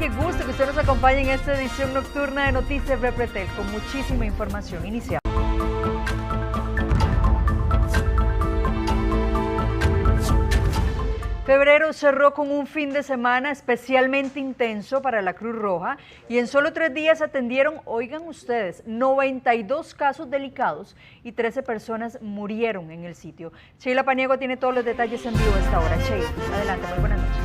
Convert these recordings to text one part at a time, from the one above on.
qué gusto que usted nos acompañe en esta edición nocturna de Noticias Repretel con muchísima información. Iniciamos. Febrero cerró con un fin de semana especialmente intenso para la Cruz Roja y en solo 3 días atendieron, oigan ustedes, 92 casos delicados y 13 personas murieron en el sitio. Sheila Paniagua tiene todos los detalles en vivo a esta hora. Sheila, adelante, muy buenas noches.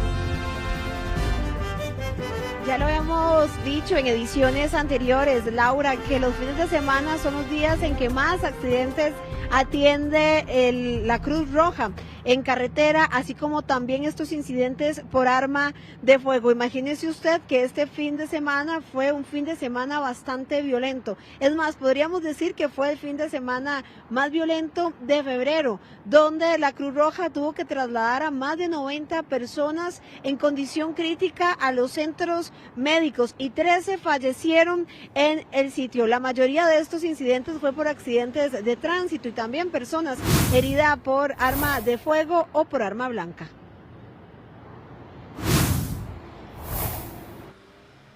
Ya lo hemos dicho en ediciones anteriores, Laura, que los fines de semana son los días en que más accidentes atiende la Cruz Roja en carretera, así como también estos incidentes por arma de fuego. Imagínese usted que este fin de semana fue un fin de semana bastante violento. Es más, podríamos decir que fue el fin de semana más violento de febrero, donde la Cruz Roja tuvo que trasladar a más de 90 personas en condición crítica a los centros médicos y 13 fallecieron en el sitio. La mayoría de estos incidentes fue por accidentes de tránsito y también personas heridas por arma de fuego o por arma blanca.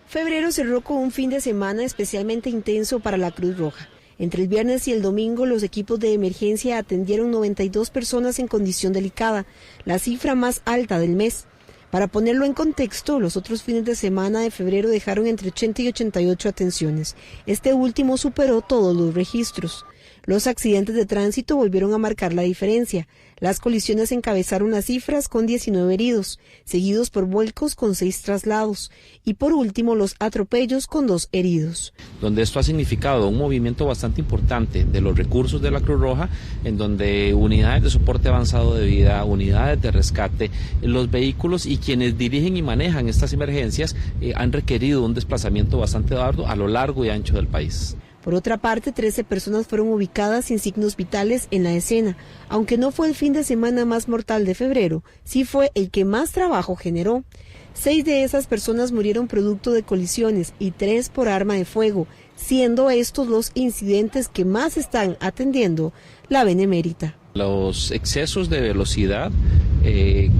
Febrero cerró con un fin de semana especialmente intenso para la Cruz Roja. Entre el viernes y el domingo, los equipos de emergencia atendieron 92 personas en condición delicada, la cifra más alta del mes. Para ponerlo en contexto, los otros fines de semana de febrero dejaron entre 80 y 88 atenciones. Este último superó todos los registros. Los accidentes de tránsito volvieron a marcar la diferencia. Las colisiones encabezaron las cifras con 19 heridos, seguidos por vuelcos con 6 traslados y por último los atropellos con 2 heridos. Donde esto ha significado un movimiento bastante importante de los recursos de la Cruz Roja, en donde unidades de soporte avanzado de vida, unidades de rescate, los vehículos y quienes dirigen y manejan estas emergencias han requerido un desplazamiento bastante arduo a lo largo y ancho del país. Por otra parte, 13 personas fueron ubicadas sin signos vitales en la escena. Aunque no fue el fin de semana más mortal de febrero, sí fue el que más trabajo generó. 6 de esas personas murieron producto de colisiones y 3 por arma de fuego, siendo estos los incidentes que más están atendiendo la Benemérita. Los excesos de velocidad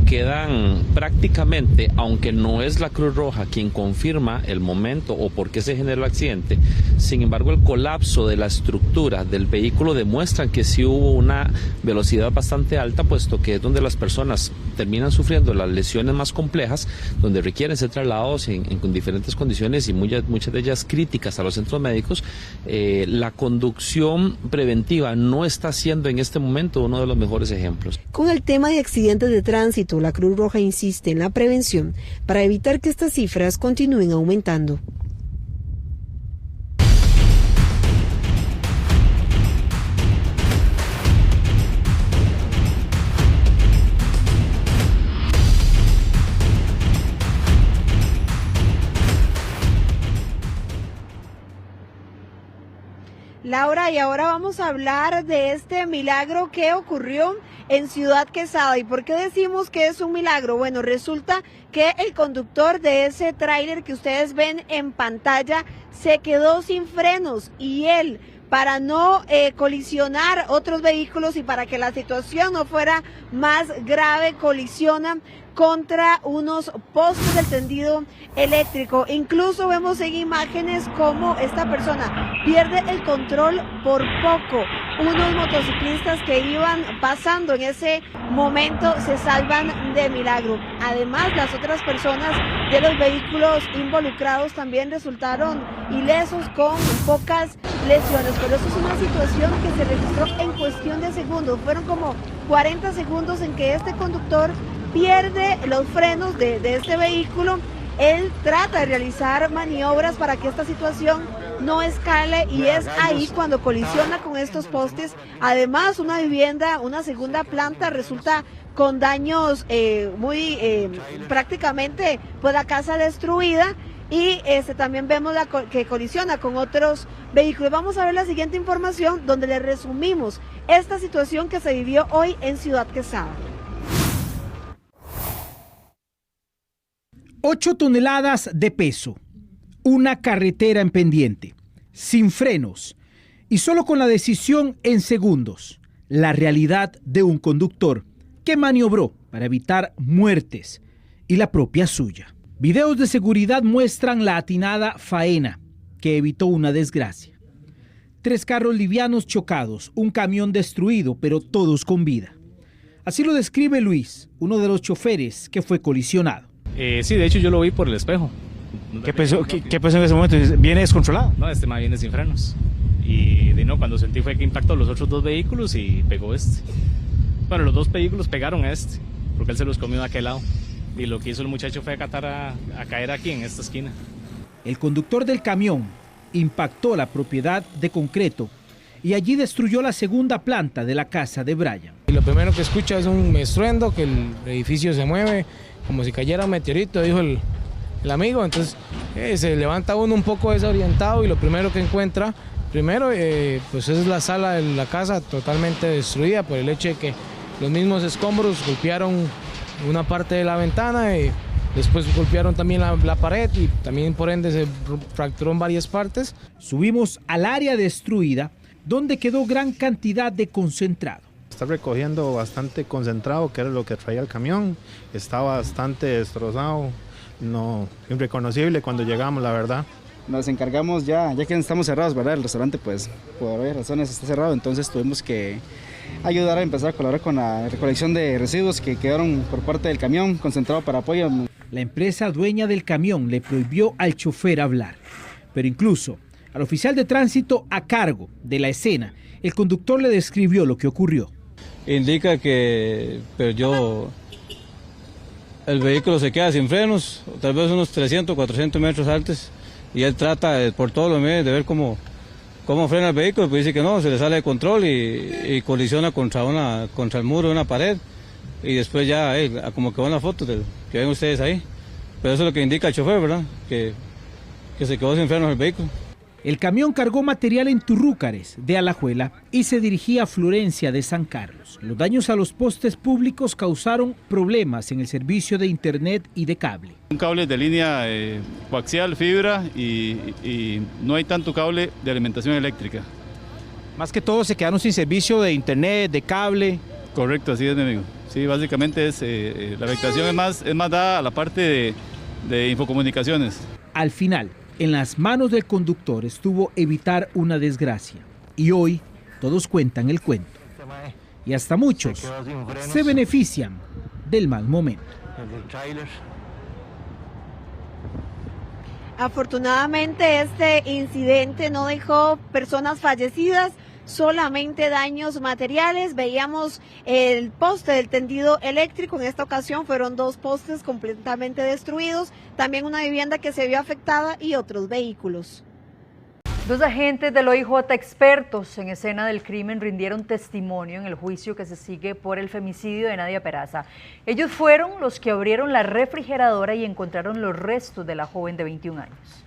quedan prácticamente, aunque no es la Cruz Roja quien confirma el momento o por qué se generó el accidente, sin embargo el colapso de la estructura del vehículo demuestra que sí hubo una velocidad bastante alta, puesto que es donde las personas terminan sufriendo las lesiones más complejas, donde requieren ser trasladados en diferentes condiciones y muchas de ellas críticas a los centros médicos. La conducción preventiva no está siendo en este momento uno de los mejores ejemplos. Con el tema de accidentes de tránsito, la Cruz Roja insiste en la prevención para evitar que estas cifras continúen aumentando. Laura, y ahora vamos a hablar de este milagro que ocurrió en Ciudad Quesada. ¿Y por qué decimos que es un milagro? Bueno, resulta que el conductor de ese tráiler que ustedes ven en pantalla se quedó sin frenos y él, para no colisionar otros vehículos y para que la situación no fuera más grave, colisiona contra unos postes del tendido eléctrico. Incluso vemos en imágenes cómo esta persona pierde el control por poco. Unos motociclistas que iban pasando en ese momento se salvan de milagro. Además, las otras personas de los vehículos involucrados también resultaron ilesos con pocas lesiones. Pero eso es una situación que se registró en cuestión de segundos. Fueron como 40 segundos en que este conductor pierde los frenos de este vehículo. Él trata de realizar maniobras para que esta situación no escale y es ahí cuando colisiona con estos postes. Además, una vivienda, una segunda planta, resulta con daños prácticamente pues la casa destruida. Y también vemos que colisiona con otros vehículos. Vamos a ver la siguiente información donde le resumimos esta situación que se vivió hoy en Ciudad Quesada. 8 toneladas de peso, una carretera en pendiente, sin frenos y solo con la decisión en segundos, la realidad de un conductor que maniobró para evitar muertes y la propia suya. Videos de seguridad muestran la atinada faena que evitó una desgracia. 3 carros livianos chocados, un camión destruido, pero todos con vida. Así lo describe Luis, uno de los choferes que fue colisionado. Sí, de hecho yo lo vi por el espejo. ¿Qué pensó en ese momento? ¿Viene descontrolado? No, este más viene sin frenos. Y cuando sentí fue que impactó los otros 2 vehículos y pegó este. Bueno, los 2 vehículos pegaron a este, porque él se los comió de aquel lado. Y lo que hizo el muchacho fue a caer aquí en esta esquina. El conductor del camión impactó la propiedad de concreto y allí destruyó la segunda planta de la casa de Brian. Y lo primero que escucha es un estruendo, que el edificio se mueve, como si cayera un meteorito, dijo el amigo. Entonces se levanta uno un poco desorientado y lo primero que encuentra, pues es la sala de la casa totalmente destruida por el hecho de que los mismos escombros golpearon una parte de la ventana y después golpearon también la pared y también por ende se fracturó en varias partes. Subimos al área destruida donde quedó gran cantidad de concentrado. Está recogiendo bastante concentrado, que era lo que traía el camión. Está bastante destrozado, no, irreconocible cuando llegamos, la verdad. Nos encargamos ya que estamos cerrados, ¿verdad? El restaurante pues por varias razones está cerrado, entonces tuvimos que ayudar a empezar a colaborar con la recolección de residuos que quedaron por parte del camión, concentrado para apoyo. La empresa dueña del camión le prohibió al chofer hablar, pero incluso al oficial de tránsito a cargo de la escena, el conductor le describió lo que ocurrió. Indica que perdió, el vehículo se queda sin frenos, tal vez unos 300, 400 metros antes, y él trata por todos los medios de ver cómo frena el vehículo, pues dice que no, se le sale de control y colisiona contra el muro de una pared, y después ya, como quedó en la foto que ven ustedes ahí, pero eso es lo que indica el chofer, ¿verdad? Que se quedó sin frenos el vehículo. El camión cargó material en Turrúcares, de Alajuela, y se dirigía a Florencia de San Carlos. Los daños a los postes públicos causaron problemas en el servicio de internet y de cable. Un cable de línea coaxial, fibra y no hay tanto cable de alimentación eléctrica. Más que todo se quedaron sin servicio de internet, de cable. Correcto, así es, mi amigo. Sí, básicamente la afectación es más dada a la parte de infocomunicaciones. Al final, en las manos del conductor estuvo evitar una desgracia. Y hoy todos cuentan el cuento. Y hasta muchos se benefician del mal momento. Afortunadamente este incidente no dejó personas fallecidas, solamente daños materiales. Veíamos el poste del tendido eléctrico, en esta ocasión fueron 2 postes completamente destruidos, también una vivienda que se vio afectada y otros vehículos. 2 agentes del OIJ expertos en escena del crimen rindieron testimonio en el juicio que se sigue por el femicidio de Nadia Peraza. Ellos fueron los que abrieron la refrigeradora y encontraron los restos de la joven de 21 años.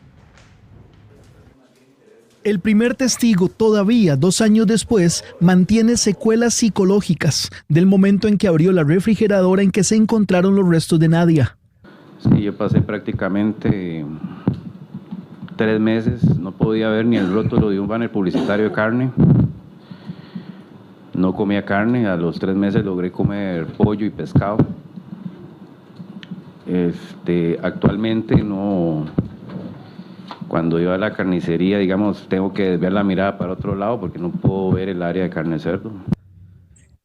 El primer testigo, todavía 2 años después, mantiene secuelas psicológicas del momento en que abrió la refrigeradora en que se encontraron los restos de Nadia. Sí, yo pasé prácticamente 3 meses, no podía ver ni el rótulo de un banner publicitario de carne. No comía carne, a los 3 meses logré comer pollo y pescado. Actualmente no. Cuando iba a la carnicería, digamos, tengo que desviar la mirada para otro lado porque no puedo ver el área de carne de cerdo.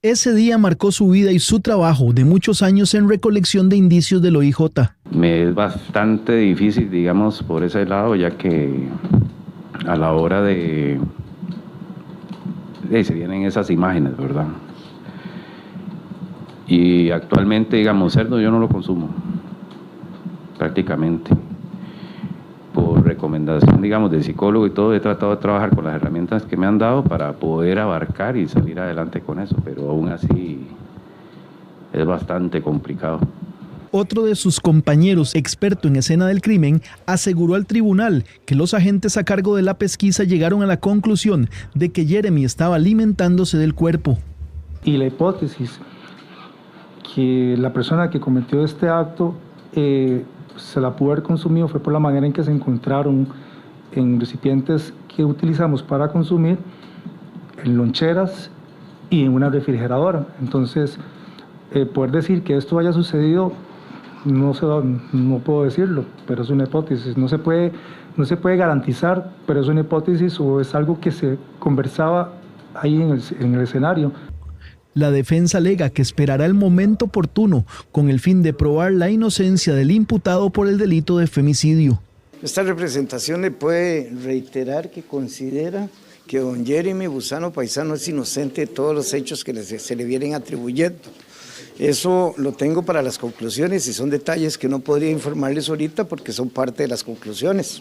Ese día marcó su vida y su trabajo de muchos años en recolección de indicios del OIJ. Me es bastante difícil, digamos, por ese lado, ya que a la hora de se vienen esas imágenes, ¿verdad? Y actualmente, digamos, cerdo yo no lo consumo, prácticamente. Por recomendación, digamos, de psicólogo y todo, he tratado de trabajar con las herramientas que me han dado para poder abarcar y salir adelante con eso, pero aún así es bastante complicado. Otro de sus compañeros, experto en escena del crimen, aseguró al tribunal que los agentes a cargo de la pesquisa llegaron a la conclusión de que Jeremy estaba alimentándose del cuerpo. Y la hipótesis que la persona que cometió este acto se la pudo haber consumido fue por la manera en que se encontraron en recipientes que utilizamos para consumir, en loncheras y en una refrigeradora. Entonces, poder decir que esto haya sucedido no puedo decirlo, pero es una hipótesis. No se puede garantizar, pero es una hipótesis o es algo que se conversaba ahí en el escenario. La defensa alega que esperará el momento oportuno con el fin de probar la inocencia del imputado por el delito de femicidio. Esta representación le puede reiterar que considera que don Jeremy Busano Paisano es inocente de todos los hechos que se le vienen atribuyendo. Eso lo tengo para las conclusiones y son detalles que no podría informarles ahorita porque son parte de las conclusiones.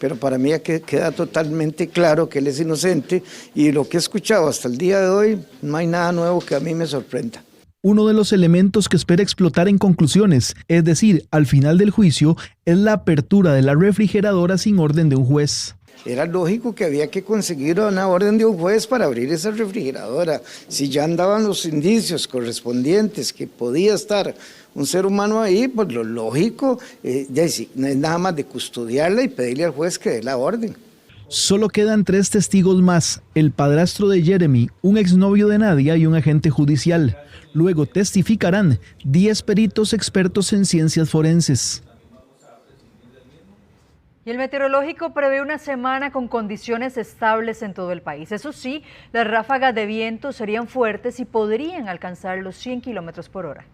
Pero para mí queda totalmente claro que él es inocente y lo que he escuchado hasta el día de hoy no hay nada nuevo que a mí me sorprenda. Uno de los elementos que espera explotar en conclusiones, es decir, al final del juicio, es la apertura de la refrigeradora sin orden de un juez. Era lógico que había que conseguir una orden de un juez para abrir esa refrigeradora. Si ya andaban los indicios correspondientes que podía estar un ser humano ahí, pues lo lógico es nada más de custodiarla y pedirle al juez que dé la orden. Solo quedan 3 testigos más, el padrastro de Jeremy, un exnovio de Nadia y un agente judicial. Luego testificarán 10 peritos expertos en ciencias forenses. Y el meteorológico prevé una semana con condiciones estables en todo el país. Eso sí, las ráfagas de viento serían fuertes y podrían alcanzar los 100 kilómetros por hora.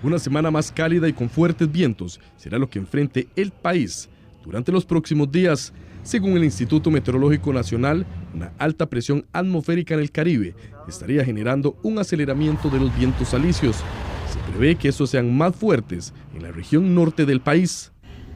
Una semana más cálida y con fuertes vientos será lo que enfrente el país durante los próximos días. Según el Instituto Meteorológico Nacional, una alta presión atmosférica en el Caribe estaría generando un aceleramiento de los vientos alisios. Se prevé que estos sean más fuertes en la región norte del país.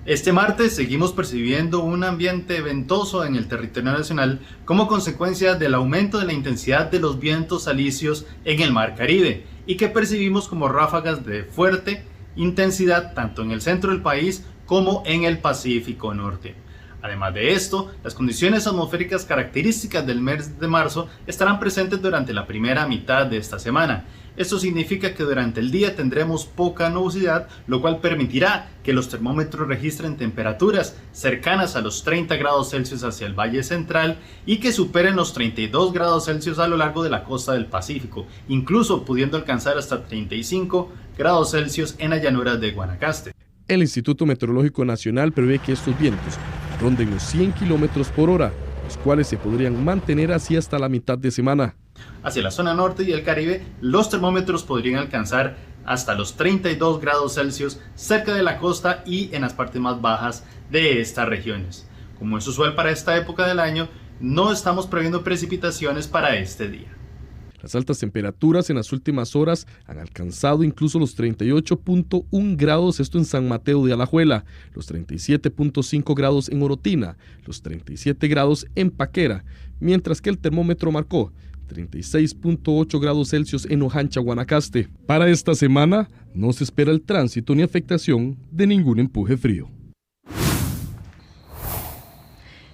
Este martes seguimos percibiendo un ambiente ventoso en el territorio nacional como consecuencia del aumento de la intensidad de los vientos alisios en el Mar Caribe y que percibimos como ráfagas de fuerte intensidad tanto en el centro del país como en el Pacífico Norte. Además de esto, las condiciones atmosféricas características del mes de marzo estarán presentes durante la primera mitad de esta semana. Esto significa que durante el día tendremos poca nubosidad, lo cual permitirá que los termómetros registren temperaturas cercanas a los 30 grados Celsius hacia el Valle Central y que superen los 32 grados Celsius a lo largo de la costa del Pacífico, incluso pudiendo alcanzar hasta 35 grados Celsius en la llanura de Guanacaste. El Instituto Meteorológico Nacional prevé que estos vientos ronden los 100 kilómetros por hora, los cuales se podrían mantener así hasta la mitad de semana. Hacia la zona norte y el Caribe, los termómetros podrían alcanzar hasta los 32 grados Celsius cerca de la costa y en las partes más bajas de estas regiones. Como es usual para esta época del año, no estamos previendo precipitaciones para este día. Las altas temperaturas en las últimas horas han alcanzado incluso los 38.1 grados, esto en San Mateo de Alajuela, los 37.5 grados en Orotina, los 37 grados en Paquera, mientras que el termómetro marcó 36.8 grados Celsius en Ojancha, Guanacaste. Para esta semana no se espera el tránsito ni afectación de ningún empuje frío.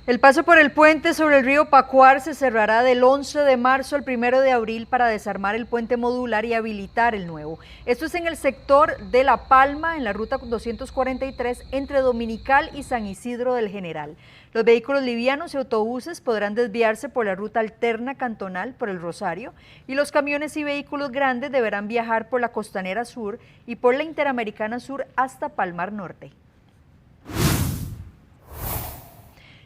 El paso por el puente sobre el río Pacuar se cerrará del 11 de marzo al 1 de abril para desarmar el puente modular y habilitar el nuevo. Esto es en el sector de La Palma, en la ruta 243, entre Dominical y San Isidro del General. Los vehículos livianos y autobuses podrán desviarse por la ruta alterna cantonal por el Rosario y los camiones y vehículos grandes deberán viajar por la Costanera Sur y por la Interamericana Sur hasta Palmar Norte.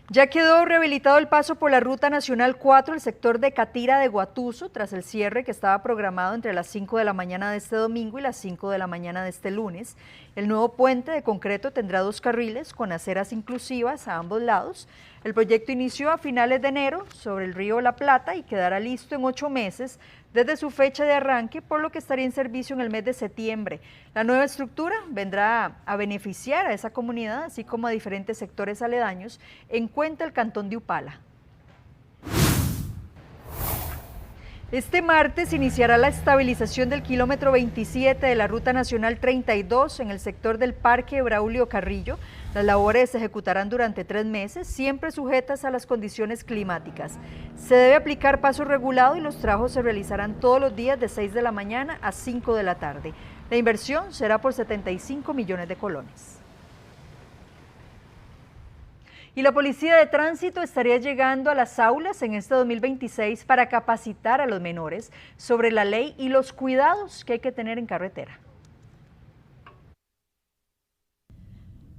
Ya quedó rehabilitado el paso por la Ruta Nacional 4, el sector de Catira de Guatuso, tras el cierre que estaba programado entre las 5 de la mañana de este domingo y las 5 de la mañana de este lunes. El nuevo puente de concreto tendrá 2 carriles con aceras inclusivas a ambos lados. El proyecto inició a finales de enero sobre el río La Plata y quedará listo en 8 meses desde su fecha de arranque, por lo que estaría en servicio en el mes de septiembre. La nueva estructura vendrá a beneficiar a esa comunidad, así como a diferentes sectores aledaños, en cuenta el cantón de Upala. Este martes iniciará la estabilización del kilómetro 27 de la Ruta Nacional 32 en el sector del Parque Braulio Carrillo. Las labores se ejecutarán durante 3 meses, siempre sujetas a las condiciones climáticas. Se debe aplicar paso regulado y los trabajos se realizarán todos los días de 6 de la mañana a 5 de la tarde. La inversión será por 75 millones de colones. Y la Policía de Tránsito estaría llegando a las aulas en este 2026 para capacitar a los menores sobre la ley y los cuidados que hay que tener en carretera.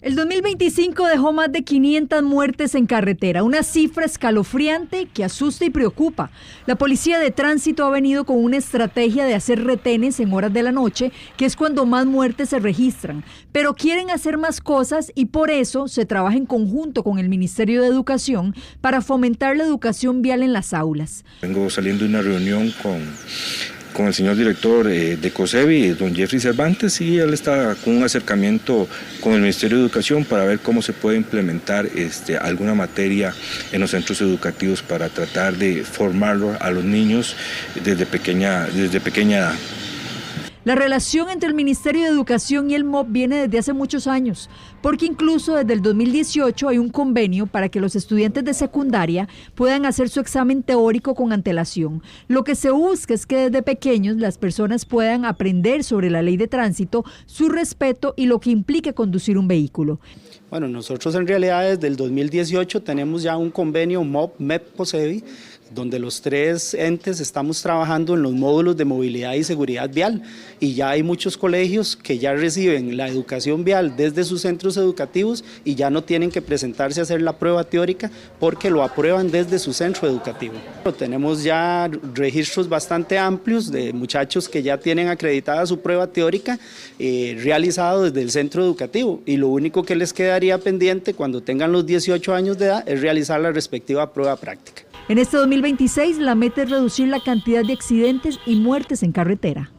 El 2025 dejó más de 500 muertes en carretera, una cifra escalofriante que asusta y preocupa. La policía de tránsito ha venido con una estrategia de hacer retenes en horas de la noche, que es cuando más muertes se registran. Pero quieren hacer más cosas y por eso se trabaja en conjunto con el Ministerio de Educación para fomentar la educación vial en las aulas. Vengo saliendo de una reunión con el señor director de COSEBI, don Jeffrey Cervantes, y él está con un acercamiento con el Ministerio de Educación para ver cómo se puede implementar alguna materia en los centros educativos para tratar de formarlo a los niños desde pequeña edad. La relación entre el Ministerio de Educación y el MOP viene desde hace muchos años, porque incluso desde el 2018 hay un convenio para que los estudiantes de secundaria puedan hacer su examen teórico con antelación. Lo que se busca es que desde pequeños las personas puedan aprender sobre la ley de tránsito, su respeto y lo que implica conducir un vehículo. Bueno, nosotros en realidad desde el 2018 tenemos ya un convenio MOP, MEP, COSEBI, donde los tres entes estamos trabajando en los módulos de movilidad y seguridad vial, y ya hay muchos colegios que ya reciben la educación vial desde sus centros educativos y ya no tienen que presentarse a hacer la prueba teórica porque lo aprueban desde su centro educativo. Tenemos ya registros bastante amplios de muchachos que ya tienen acreditada su prueba teórica realizado desde el centro educativo, y lo único que les quedaría pendiente cuando tengan los 18 años de edad es realizar la respectiva prueba práctica. En este 2026, la meta es reducir la cantidad de accidentes y muertes en carretera.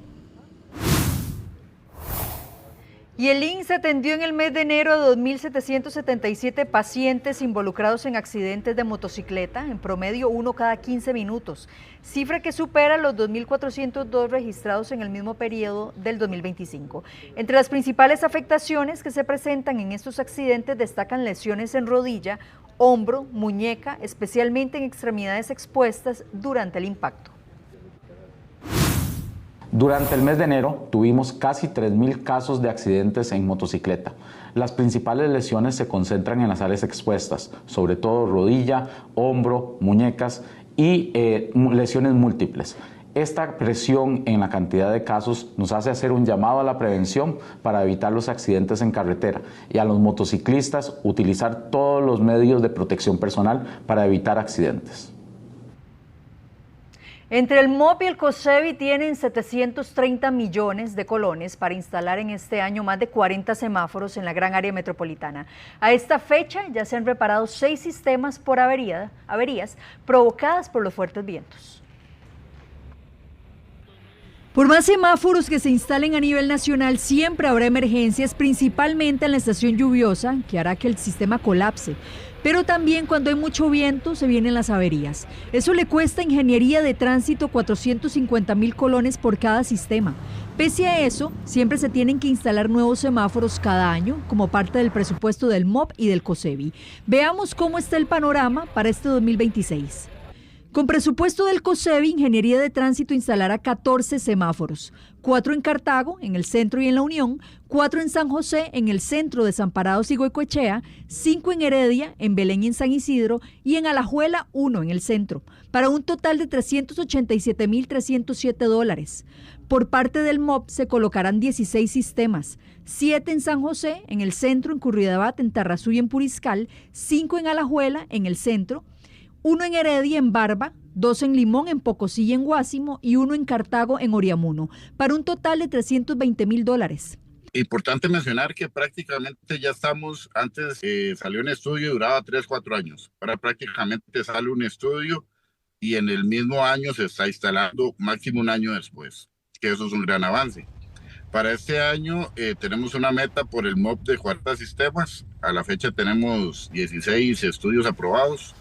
Y el INSS atendió en el mes de enero a 2.777 pacientes involucrados en accidentes de motocicleta, en promedio 1 cada 15 minutos, cifra que supera los 2.402 registrados en el mismo periodo del 2025. Entre las principales afectaciones que se presentan en estos accidentes destacan lesiones en rodilla, hombro, muñeca, especialmente en extremidades expuestas durante el impacto. Durante el mes de enero tuvimos casi 3.000 casos de accidentes en motocicleta. Las principales lesiones se concentran en las áreas expuestas, sobre todo rodilla, hombro, muñecas y lesiones múltiples. Esta presión en la cantidad de casos nos hace hacer un llamado a la prevención para evitar los accidentes en carretera y a los motociclistas utilizar todos los medios de protección personal para evitar accidentes. Entre el MOP y el COSEBI tienen 730 millones de colones para instalar en este año más de 40 semáforos en la gran área metropolitana. A esta fecha ya se han reparado 6 sistemas por averías provocadas por los fuertes vientos. Por más semáforos que se instalen a nivel nacional, siempre habrá emergencias, principalmente en la estación lluviosa, que hará que el sistema colapse. Pero también cuando hay mucho viento se vienen las averías. Eso le cuesta a Ingeniería de Tránsito 450.000 colones por cada sistema. Pese a eso, siempre se tienen que instalar nuevos semáforos cada año como parte del presupuesto del MOP y del COSEBI. Veamos cómo está el panorama para este 2026. Con presupuesto del COSEBI, Ingeniería de Tránsito instalará 14 semáforos, 4 en Cartago, en el centro y en La Unión, 4 en San José, en el centro, Desamparados y Goicoechea, 5 en Heredia, en Belén y en San Isidro, y en Alajuela 1 en el centro, para un total de $387.307. Por parte del MOP se colocarán 16 sistemas, 7 en San José, en el centro, en Curridabat, en Tarrazú y en Puriscal, 5 en Alajuela, en el centro, 1 en Heredia, en Barba, 2 en Limón, en Pocosí y en Guásimo, y 1 en Cartago, en Oriamuno, para un total de $320.000. Importante mencionar que prácticamente ya estamos, antes salió un estudio y duraba 3-4 años, ahora prácticamente sale un estudio y en el mismo año se está instalando máximo un año después, que eso es un gran avance. Para este año tenemos una meta por el MOP de 40 sistemas, a la fecha tenemos 16 estudios aprobados.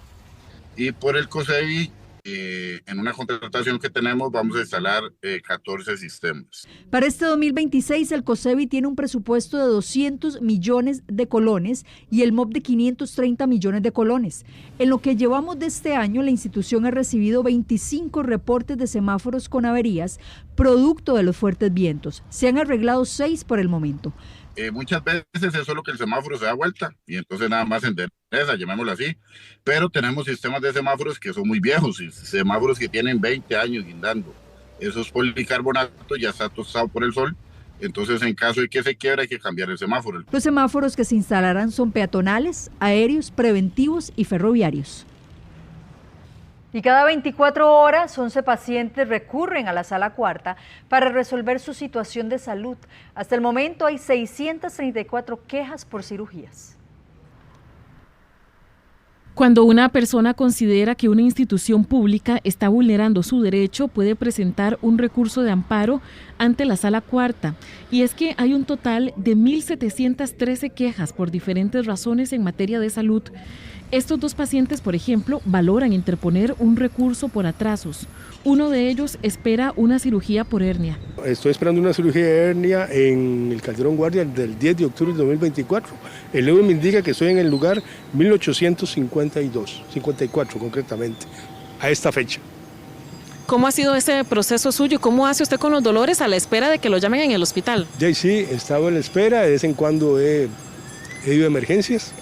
Y por el COSEBI, en una contratación que tenemos, vamos a instalar 14 sistemas. Para este 2026, el COSEBI tiene un presupuesto de 200 millones de colones y el MOP de 530 millones de colones. En lo que llevamos de este año, la institución ha recibido 25 reportes de semáforos con averías, producto de los fuertes vientos. Se han arreglado 6 por el momento. Muchas veces eso es lo que el semáforo se da vuelta y entonces nada más se endereza, llamémoslo así, pero tenemos sistemas de semáforos que son muy viejos y semáforos que tienen 20 años guindando. Esos policarbonatos ya está tostado por el sol, Entonces, en caso de que se quiebre, hay que cambiar el semáforo. Los semáforos que se instalarán son peatonales, aéreos, preventivos y ferroviarios. Y cada 24 horas, 11 pacientes recurren a la sala cuarta para resolver su situación de salud. Hasta el momento hay 634 quejas por cirugías. Cuando una persona considera que una institución pública está vulnerando su derecho, puede presentar un recurso de amparo ante la Sala Cuarta. Y es que hay un total de 1.713 quejas por diferentes razones en materia de salud. Estos dos pacientes, por ejemplo, valoran interponer un recurso por atrasos. Uno de ellos espera una cirugía por hernia. Estoy esperando una cirugía de hernia en el Calderón Guardia del 10 de octubre del 2024. El euro me indica que estoy en el lugar 1854 concretamente, a esta fecha. ¿Cómo ha sido ese proceso suyo? ¿Cómo hace usted con los dolores a la espera de que lo llamen en el hospital? Ya sí, he estado en la espera, de vez en cuando he ido a emergencias,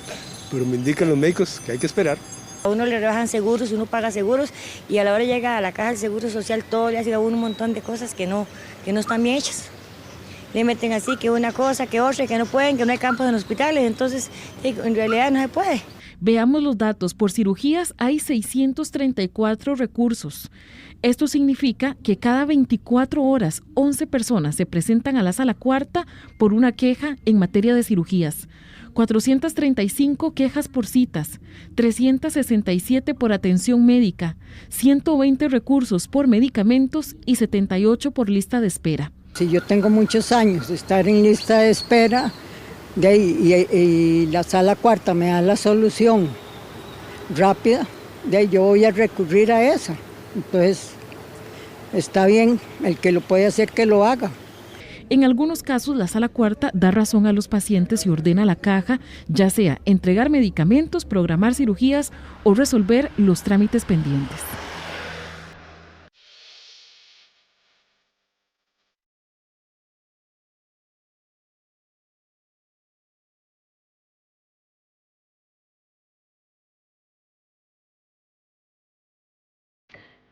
pero me indican los médicos que hay que esperar. A uno le rebajan seguros, uno paga seguros y a la hora llega a la caja del Seguro Social todo le hace a uno un montón de cosas que no están bien hechas. Le meten así que una cosa, que otra, que no pueden, que no hay campos en hospitales, entonces en realidad no se puede. Veamos los datos. Por cirugías hay 634 recursos. Esto significa que cada 24 horas 11 personas se presentan a la Sala Cuarta por una queja en materia de cirugías. 435 quejas por citas, 367 por atención médica, 120 recursos por medicamentos y 78 por lista de espera. Si yo tengo muchos años de estar en lista de espera y la Sala Cuarta me da la solución rápida, yo voy a recurrir a esa. Entonces, está bien, el que lo puede hacer que lo haga. En algunos casos, la Sala Cuarta da razón a los pacientes y ordena a la caja, ya sea entregar medicamentos, programar cirugías o resolver los trámites pendientes.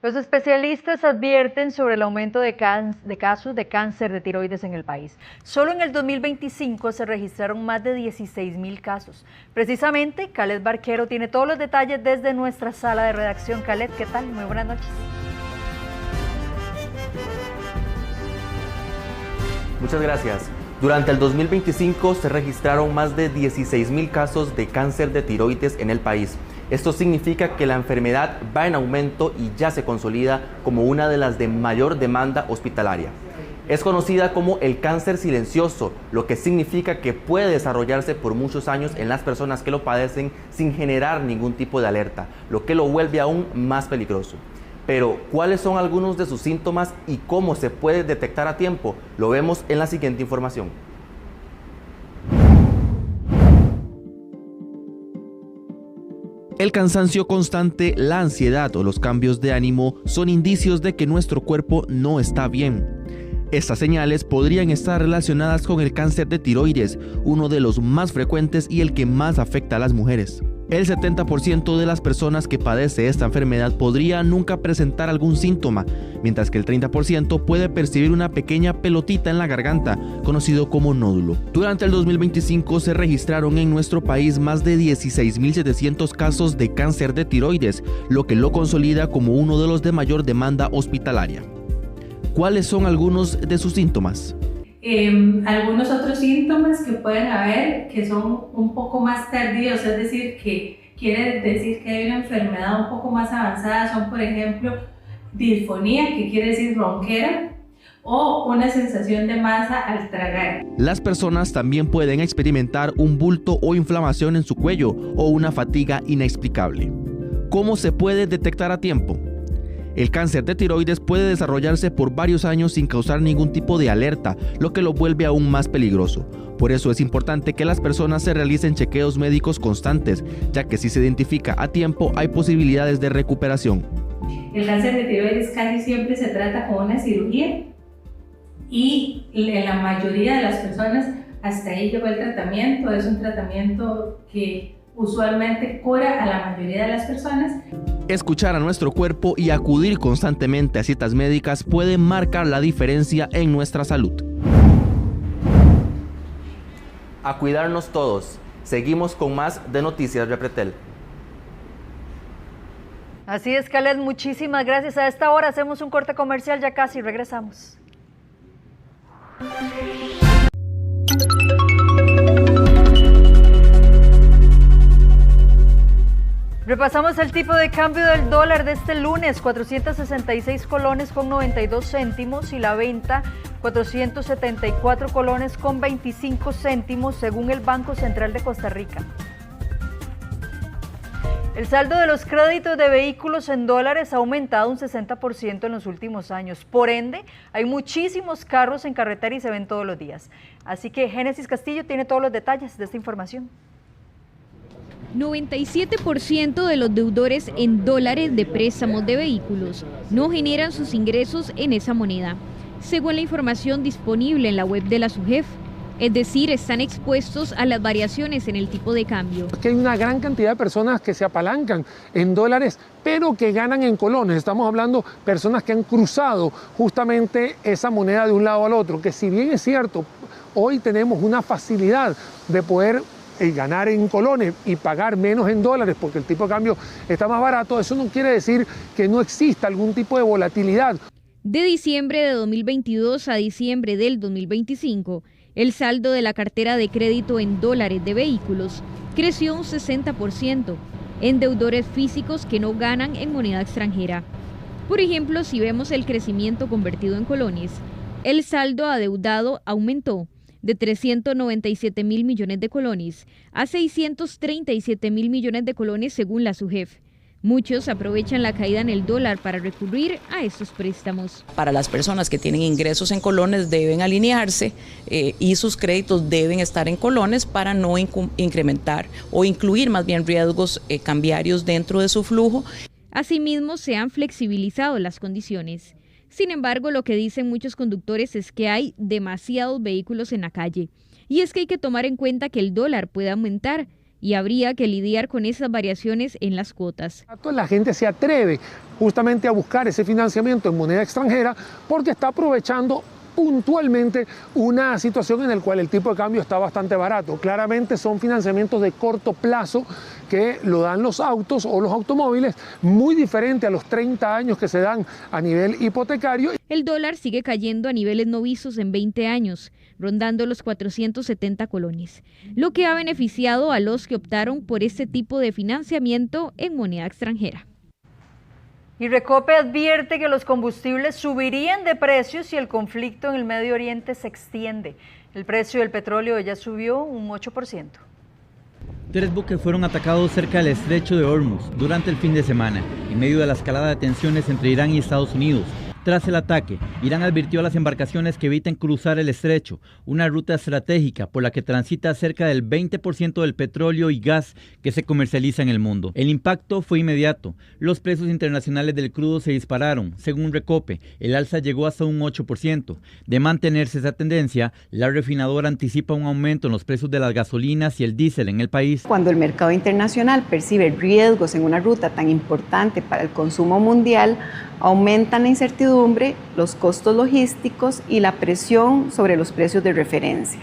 Los especialistas advierten sobre el aumento de casos de cáncer de tiroides en el país. Solo en el 2025 se registraron más de 16,000 casos. Precisamente, Khaled Barquero tiene todos los detalles desde nuestra sala de redacción. Khaled, ¿qué tal? Muy buenas noches. Muchas gracias. Durante el 2025 se registraron más de 16,000 casos de cáncer de tiroides en el país. Esto significa que la enfermedad va en aumento y ya se consolida como una de las de mayor demanda hospitalaria. Es conocida como el cáncer silencioso, lo que significa que puede desarrollarse por muchos años en las personas que lo padecen sin generar ningún tipo de alerta, lo que lo vuelve aún más peligroso. Pero, ¿cuáles son algunos de sus síntomas y cómo se puede detectar a tiempo? Lo vemos en la siguiente información. El cansancio constante, la ansiedad o los cambios de ánimo son indicios de que nuestro cuerpo no está bien. Estas señales podrían estar relacionadas con el cáncer de tiroides, uno de los más frecuentes y el que más afecta a las mujeres. El 70% de las personas que padece esta enfermedad podría nunca presentar algún síntoma, mientras que el 30% puede percibir una pequeña pelotita en la garganta, conocido como nódulo. Durante el 2025 se registraron en nuestro país más de 16,700 casos de cáncer de tiroides, lo que lo consolida como uno de los de mayor demanda hospitalaria. ¿Cuáles son algunos de sus síntomas? Algunos otros síntomas que pueden haber que son un poco más tardíos, es decir, que quiere decir que hay una enfermedad un poco más avanzada, son por ejemplo disfonía, que quiere decir ronquera, o una sensación de masa al tragar. Las personas también pueden experimentar un bulto o inflamación en su cuello o una fatiga inexplicable. ¿Cómo se puede detectar a tiempo? El cáncer de tiroides puede desarrollarse por varios años sin causar ningún tipo de alerta, lo que lo vuelve aún más peligroso. Por eso es importante que las personas se realicen chequeos médicos constantes, ya que si se identifica a tiempo hay posibilidades de recuperación. El cáncer de tiroides casi siempre se trata con una cirugía y en la mayoría de las personas hasta ahí llegó el tratamiento. Es un tratamiento que usualmente cura a la mayoría de las personas. Escuchar a nuestro cuerpo y acudir constantemente a citas médicas puede marcar la diferencia en nuestra salud. A cuidarnos todos. Seguimos con más de Noticias Repretel. Así es, Khaled, muchísimas gracias. A esta hora hacemos un corte comercial, ya casi regresamos. Repasamos el tipo de cambio del dólar de este lunes, 466 colones con 92 céntimos y la venta 474 colones con 25 céntimos según el Banco Central de Costa Rica. El saldo de los créditos de vehículos en dólares ha aumentado un 60% en los últimos años. Por ende, hay muchísimos carros en carretera y se ven todos los días. Así que Génesis Castillo tiene todos los detalles de esta información. 97% de los deudores en dólares de préstamos de vehículos no generan sus ingresos en esa moneda, según la información disponible en la web de la SUGEF. Es decir, están expuestos a las variaciones en el tipo de cambio. Que hay una gran cantidad de personas que se apalancan en dólares, pero que ganan en colones. Estamos hablando de personas que han cruzado justamente esa moneda de un lado al otro, que si bien es cierto, hoy tenemos una facilidad de poder ganar en colones y pagar menos en dólares porque el tipo de cambio está más barato, eso no quiere decir que no exista algún tipo de volatilidad. De diciembre de 2022 a diciembre del 2025, el saldo de la cartera de crédito en dólares de vehículos creció un 60% en deudores físicos que no ganan en moneda extranjera. Por ejemplo, si vemos el crecimiento convertido en colones, el saldo adeudado aumentó de 397.000 millones de colones a 637.000 millones de colones según la SUGEF. Muchos aprovechan la caída en el dólar para recurrir a estos préstamos. Para las personas que tienen ingresos en colones deben alinearse y sus créditos deben estar en colones para no incrementar o incluir más bien riesgos cambiarios dentro de su flujo. Asimismo, se han flexibilizado las condiciones. Sin embargo, lo que dicen muchos conductores es que hay demasiados vehículos en la calle. Y es que hay que tomar en cuenta que el dólar puede aumentar y habría que lidiar con esas variaciones en las cuotas. La gente se atreve justamente a buscar ese financiamiento en moneda extranjera porque está aprovechando puntualmente una situación en la cual el tipo de cambio está bastante barato. Claramente son financiamientos de corto plazo que lo dan los autos o los automóviles, muy diferente a los 30 años que se dan a nivel hipotecario. El dólar sigue cayendo a niveles no vistos en 20 años, rondando los 470 colones, lo que ha beneficiado a los que optaron por este tipo de financiamiento en moneda extranjera. Y Recope advierte que los combustibles subirían de precio si el conflicto en el Medio Oriente se extiende. El precio del petróleo ya subió un 8%. 3 buques fueron atacados cerca del estrecho de Hormuz durante el fin de semana, en medio de la escalada de tensiones entre Irán y Estados Unidos. Tras el ataque, Irán advirtió a las embarcaciones que eviten cruzar el estrecho, una ruta estratégica por la que transita cerca del 20% del petróleo y gas que se comercializa en el mundo. El impacto fue inmediato. Los precios internacionales del crudo se dispararon. Según Recope, el alza llegó hasta un 8%. De mantenerse esa tendencia, la refinadora anticipa un aumento en los precios de las gasolinas y el diésel en el país. Cuando el mercado internacional percibe riesgos en una ruta tan importante para el consumo mundial, aumentan la incertidumbre, los costos logísticos y la presión sobre los precios de referencia.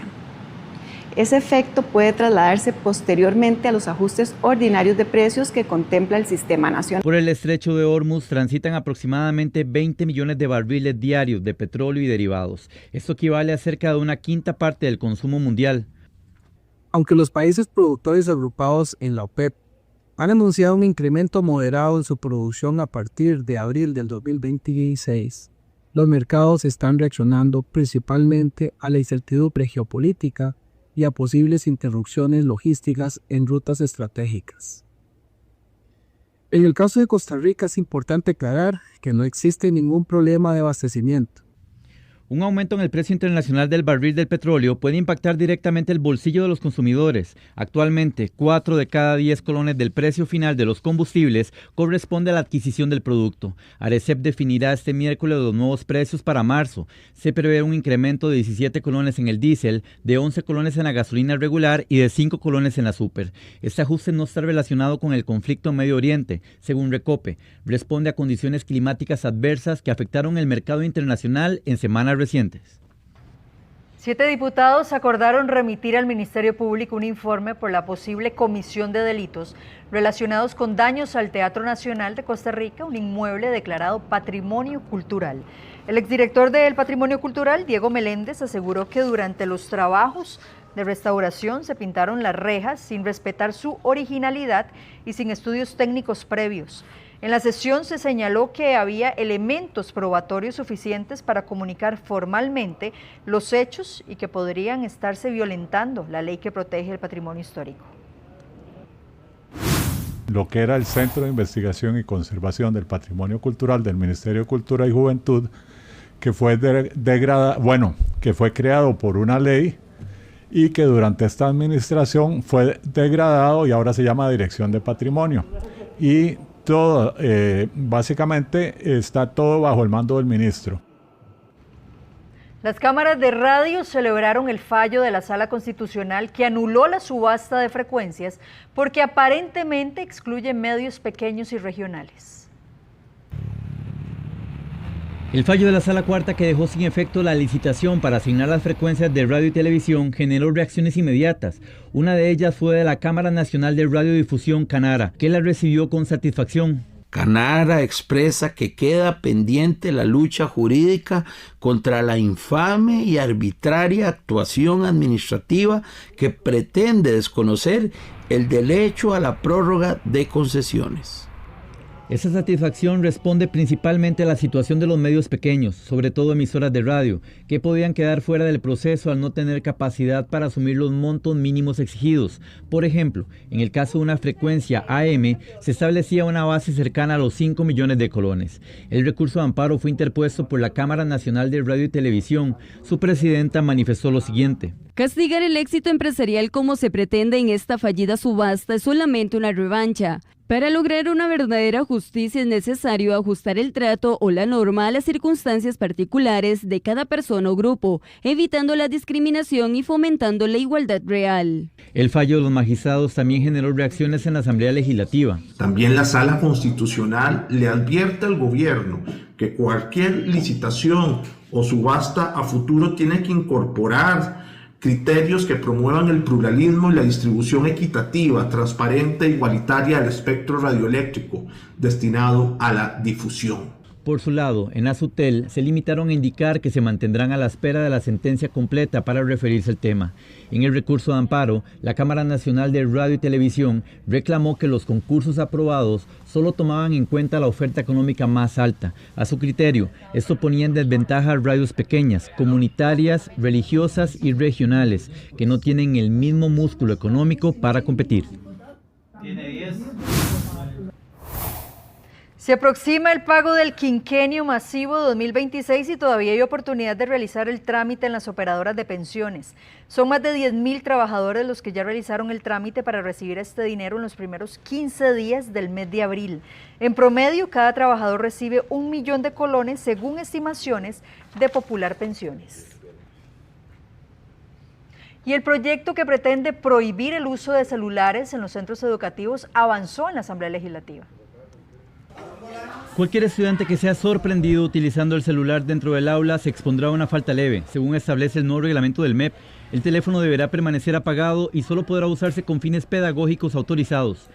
Ese efecto puede trasladarse posteriormente a los ajustes ordinarios de precios que contempla el sistema nacional. Por el estrecho de Hormuz transitan aproximadamente 20 millones de barriles diarios de petróleo y derivados. Esto equivale a cerca de una quinta parte del consumo mundial. Aunque los países productores agrupados en la OPEP han anunciado un incremento moderado en su producción a partir de abril del 2026, los mercados están reaccionando principalmente a la incertidumbre geopolítica y a posibles interrupciones logísticas en rutas estratégicas. En el caso de Costa Rica es importante aclarar que no existe ningún problema de abastecimiento. Un aumento en el precio internacional del barril del petróleo puede impactar directamente el bolsillo de los consumidores. Actualmente, 4 de cada 10 colones del precio final de los combustibles corresponde a la adquisición del producto. Arecep definirá este miércoles los nuevos precios para marzo. Se prevé un incremento de 17 colones en el diésel, de 11 colones en la gasolina regular y de 5 colones en la super. Este ajuste no está relacionado con el conflicto en Medio Oriente, según Recope. Responde a condiciones climáticas adversas que afectaron el mercado internacional en semanas recientes. 7 diputados acordaron remitir al Ministerio Público un informe por la posible comisión de delitos relacionados con daños al Teatro Nacional de Costa Rica, un inmueble declarado Patrimonio Cultural. El exdirector del Patrimonio Cultural, Diego Meléndez, aseguró que durante los trabajos de restauración se pintaron las rejas sin respetar su originalidad y sin estudios técnicos previos. En la sesión se señaló que había elementos probatorios suficientes para comunicar formalmente los hechos y que podrían estarse violentando la ley que protege el patrimonio histórico. Lo que era el Centro de Investigación y Conservación del Patrimonio Cultural del Ministerio de Cultura y Juventud, que fue que fue creado por una ley y que durante esta administración fue degradado y ahora se llama Dirección de Patrimonio. Y todo, básicamente está todo bajo el mando del ministro. Las cámaras de radio celebraron el fallo de la Sala Constitucional que anuló la subasta de frecuencias porque aparentemente excluye medios pequeños y regionales. El fallo de la Sala Cuarta, que dejó sin efecto la licitación para asignar las frecuencias de radio y televisión, generó reacciones inmediatas. Una de ellas fue de la Cámara Nacional de Radiodifusión, Canara, que la recibió con satisfacción. Canara expresa que queda pendiente la lucha jurídica contra la infame y arbitraria actuación administrativa que pretende desconocer el derecho a la prórroga de concesiones. Esa satisfacción responde principalmente a la situación de los medios pequeños, sobre todo emisoras de radio, que podían quedar fuera del proceso al no tener capacidad para asumir los montos mínimos exigidos. Por ejemplo, en el caso de una frecuencia AM, se establecía una base cercana a los 5 millones de colones. El recurso de amparo fue interpuesto por la Cámara Nacional de Radio y Televisión. Su presidenta manifestó lo siguiente. Castigar el éxito empresarial como se pretende en esta fallida subasta es solamente una revancha. Para lograr una verdadera justicia es necesario ajustar el trato o la norma a las circunstancias particulares de cada persona o grupo, evitando la discriminación y fomentando la igualdad real. El fallo de los magistrados también generó reacciones en la Asamblea Legislativa. También la Sala Constitucional le advierte al gobierno que cualquier licitación o subasta a futuro tiene que incorporar criterios que promuevan el pluralismo y la distribución equitativa, transparente e igualitaria del espectro radioeléctrico destinado a la difusión. Por su lado, en Azutel se limitaron a indicar que se mantendrán a la espera de la sentencia completa para referirse al tema. En el recurso de amparo, la Cámara Nacional de Radio y Televisión reclamó que los concursos aprobados solo tomaban en cuenta la oferta económica más alta. A su criterio, esto ponía en desventaja a radios pequeñas, comunitarias, religiosas y regionales, que no tienen el mismo músculo económico para competir. Tiene 10. Se aproxima el pago del quinquenio masivo 2026 y todavía hay oportunidad de realizar el trámite en las operadoras de pensiones. Son más de 10,000 trabajadores los que ya realizaron el trámite para recibir este dinero en los primeros 15 días del mes de abril. En promedio, cada trabajador recibe 1 millón de colones según estimaciones de Popular Pensiones. Y el proyecto que pretende prohibir el uso de celulares en los centros educativos avanzó en la Asamblea Legislativa. Cualquier estudiante que sea sorprendido utilizando el celular dentro del aula se expondrá a una falta leve, según establece el nuevo reglamento del MEP. El teléfono deberá permanecer apagado y solo podrá usarse con fines pedagógicos autorizados.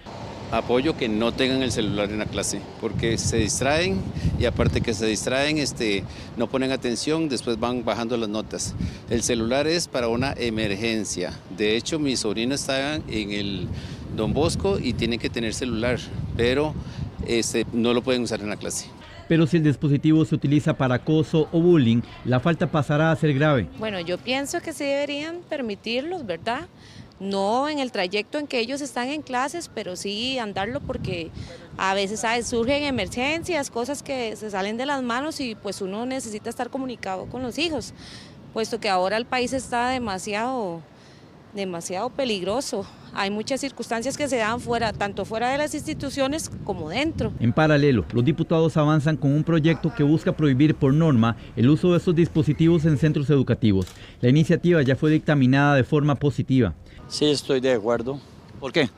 Apoyo que no tengan el celular en la clase, porque se distraen y aparte que se distraen, no ponen atención, después van bajando las notas. El celular es para una emergencia. De hecho, mi sobrino está en el Don Bosco y tiene que tener celular, pero no lo pueden usar en la clase. Pero si el dispositivo se utiliza para acoso o bullying, la falta pasará a ser grave. Bueno, yo pienso que sí deberían permitirlos, ¿verdad? No en el trayecto en que ellos están en clases, pero sí andarlo porque a veces surgen emergencias, cosas que se salen de las manos y pues uno necesita estar comunicado con los hijos, puesto que ahora el país está demasiado peligroso. Hay muchas circunstancias que se dan tanto fuera de las instituciones como dentro. En paralelo, los diputados avanzan con un proyecto que busca prohibir por norma el uso de estos dispositivos en centros educativos. La iniciativa ya fue dictaminada de forma positiva. Sí, estoy de acuerdo. ¿Por qué?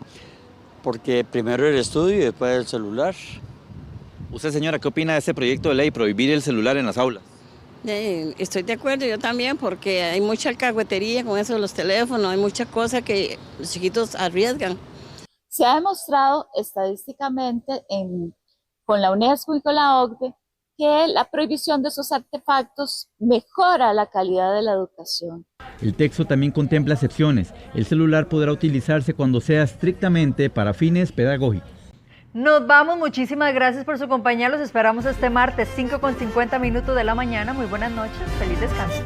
Porque primero el estudio y después el celular. Usted, señora, ¿qué opina de este proyecto de ley, prohibir el celular en las aulas? Estoy de acuerdo, yo también, porque hay mucha alcahuetería con eso de los teléfonos, hay muchas cosas que los chiquitos arriesgan. Se ha demostrado estadísticamente con la UNESCO y con la OCDE que la prohibición de esos artefactos mejora la calidad de la educación. El texto también contempla excepciones. El celular podrá utilizarse cuando sea estrictamente para fines pedagógicos. Nos vamos, muchísimas gracias por su compañía, los esperamos este martes 5:50 de la mañana. Muy buenas noches, feliz descanso.